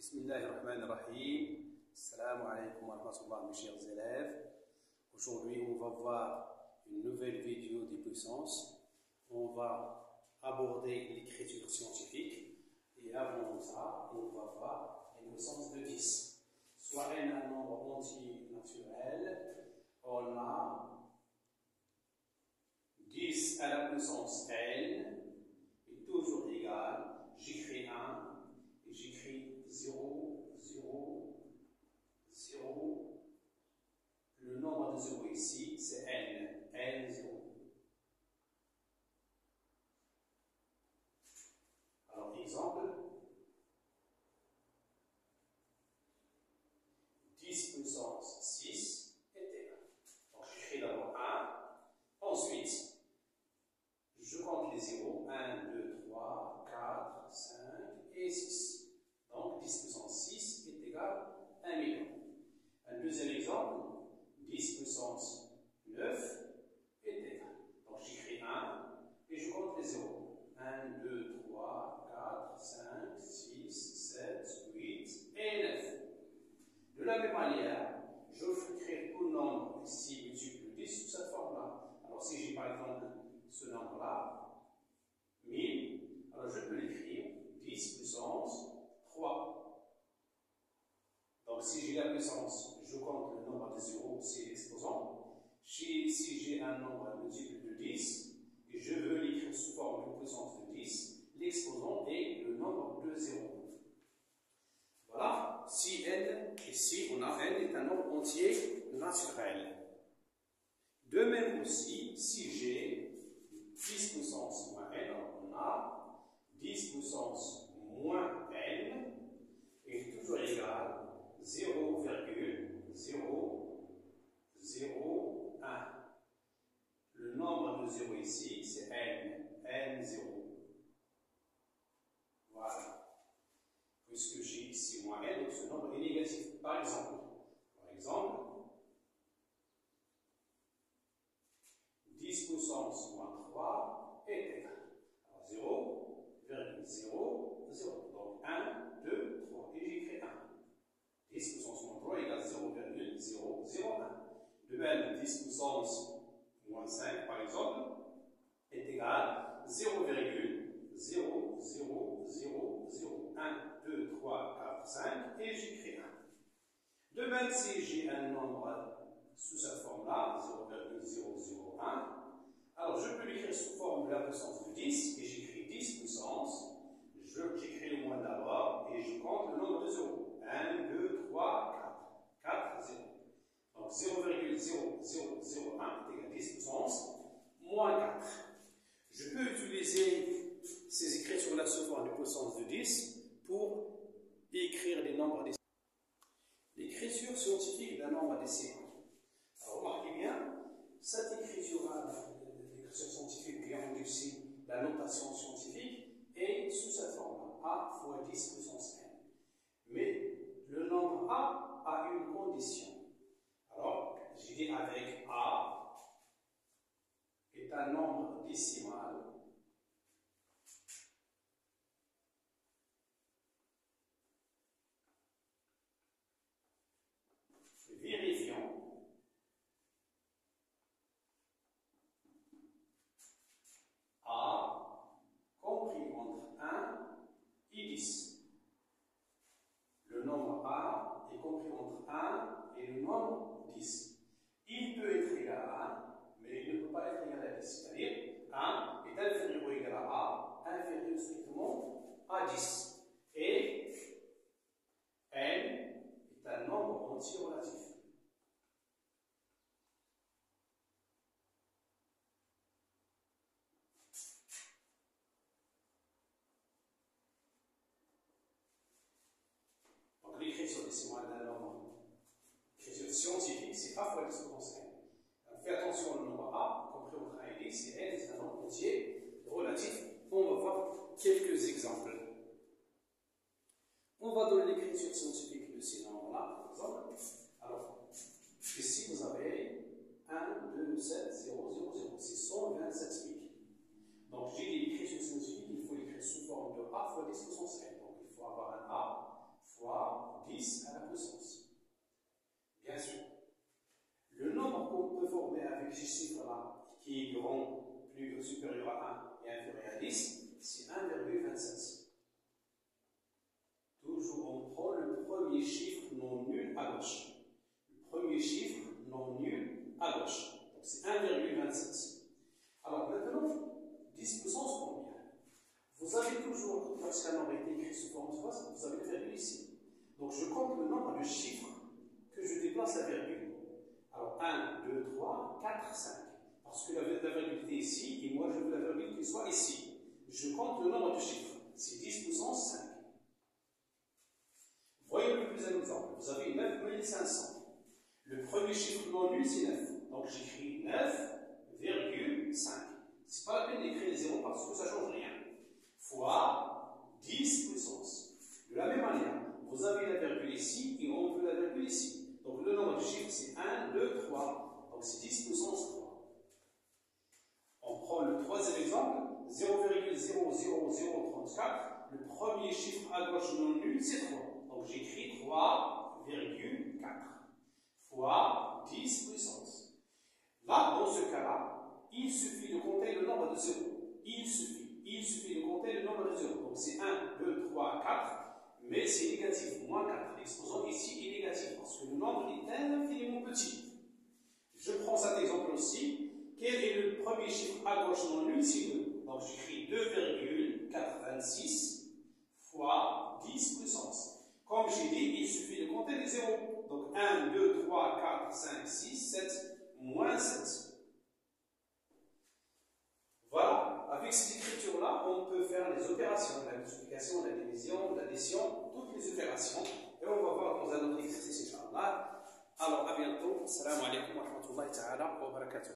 Bismillahirrahmanirrahim. Assalamu alaikum wa rahmatullah, mes chers élèves. Aujourd'hui, on va voir une nouvelle vidéo des puissances. On va aborder l'écriture scientifique. Et avant ça, on va voir les puissances de 10. Soit n un nombre entier naturel, on a 10 à la puissance n est toujours égal. J'écris 1. Et j'écris 0, 0, 0. Le nombre de 0 ici, c'est n, n0. Alors, exemple, 10 puissance 6 est égal. Donc, j'écris d'abord 1. Ensuite, je compte les 0. 1, 2, 3, 4, 5 et 6. Donc, 10 puissance 6 est égal à 1 million. Un deuxième exemple, 10 puissance 9 est égal. Donc, j'écris 1 et je compte les 0. 1, 2, 3, 4, 5, 6, 7, 8 et 9. De la même manière, je vais écrire tout le nombre ici multiple de 10 sous cette forme-là. Alors, si j'ai par exemple ce nombre-là, 1000, alors je peux l'écrire 10 puissance 3. Donc, si j'ai la puissance, je compte le nombre de 0, c'est l'exposant. Si j'ai un nombre multiple de 10, et je veux l'écrire sous forme de puissance de 10, l'exposant est le nombre de 0. Voilà, si n, ici on a n est un nombre entier naturel. De même aussi, si j'ai 10 puissance moins n, alors on a 10 puissance moins n est toujours égal 0,001. Le nombre de 0 ici, c'est n, n0. Voilà. Puisque j'ai ici moins n, donc ce nombre est négatif. Par exemple, 10 puissance moins 3 est égal. Alors 0,00. Donc 1, 2, 3. Et j'écris 1. 10 puissance moins 3 égale 0,001. De même, 10 puissance moins 5, par exemple, est égal 0,00001, 2, 3, 4, 5, et j'écris 1. De même, si j'ai un nombre sous cette forme-là, 0,001, alors je peux l'écrire sous forme de la puissance de 10, et j'écris 10 puissance, j'écris le moins d'abord, et je compte le nombre de 0. 1, 2, 3, 4. 4, 0. Donc 0,0001 est égal à 10 puissance moins 4. Je peux utiliser ces écritures-là sous forme de puissance de 10 pour écrire des nombres décimaux. L'écriture scientifique d'un nombre décimal. Alors remarquez bien, cette écriture-là, l'écriture scientifique, bien aussi la notation scientifique, est sous cette forme-là, a fois 10 puissance n. Mais le nombre a une condition. Alors, j'ai dit avec a est un nombre décimal vérifiant a compris entre 1 et 10. Le nombre a est compris entre 1 et le nombre 10. Il peut être égal à 1, mais il ne peut pas être égal à 10. C'est-à-dire, 1 est inférieur ou égal à a, inférieur strictement à 10. Et n est un nombre entier relatif. Donc, l'écriture décimale d'un nombre, l'écriture scientifique, c'est a fois 10 puissance n. Fais attention au nombre a, compris entre 1 et 10, et n est un nombre entier relatif. On va voir quelques exemples. On va donner l'écriture scientifique de ces nombres-là, par exemple. Alors, ici vous avez 1, 2, 7, 0, 0, 0. C'est 127 000. Donc, j'ai dit l'écriture scientifique, il faut l'écrire sous forme de a fois 10 puissance n. Donc, il faut avoir un a fois 10 à la puissance. Bien sûr, le nombre qu'on peut former avec ces chiffres-là, qui est grand, plus ou supérieur à 1 et inférieur à 10, c'est 1,27. Toujours on prend le premier chiffre non nul à gauche. Le premier chiffre non nul à gauche. Donc c'est 1,27. Alors maintenant, 10 puissance combien? Vous avez toujours, lorsqu'un nombre est écrit sous forme de phrase, vous avez la virgule ici. Donc je compte le nombre de chiffres que je déplace la virgule. Alors 1, 2, 3, 4, 5. Parce que la virgule est ici, et moi je veux la virgule qui soit ici. Je compte le nombre de chiffres. C'est 10 puissance 5. Voyons le plus un exemple. Vous avez 9500. Le premier chiffre non nul, c'est 9. Donc j'écris 9,5. C'est pas la peine d'écrire les zéros parce que ça ne change rien. Fois 10 puissance. De la même manière, vous avez la virgule ici et on veut la virgule ici. Donc le nombre de chiffres, c'est 1, 2, 3. Donc c'est 10 puissance 3. On prend le troisième exemple, 0,00034. Le premier chiffre à gauche non nul, c'est 3. Donc j'écris 3,4 fois 10 puissance. Là, dans ce cas-là, il suffit de compter le nombre de zéros. Il suffit de compter le nombre de zéros. Donc c'est 1, 2, 3, 4, mais c'est négatif, moins 4. L'exposant ici est négatif parce que le nombre est infiniment petit. Je prends cet exemple aussi. Quel est le premier chiffre à gauche non nul? C'est 2. Donc j'écris 2,426 fois 10 puissance. Comme j'ai dit, il suffit de compter les zéros. Donc 1, 2, 3, 4, 5, 6, 7, moins 7. Voilà, avec cette écriture-là, on peut faire les opérations, la multiplication, la division, l'addition, toutes les opérations. Et on va voir dans un autre exercice, Inch'Allah. Alors, à bientôt. Assalamu alaikum wa rahmatullahi ta'ala wa barakatuh.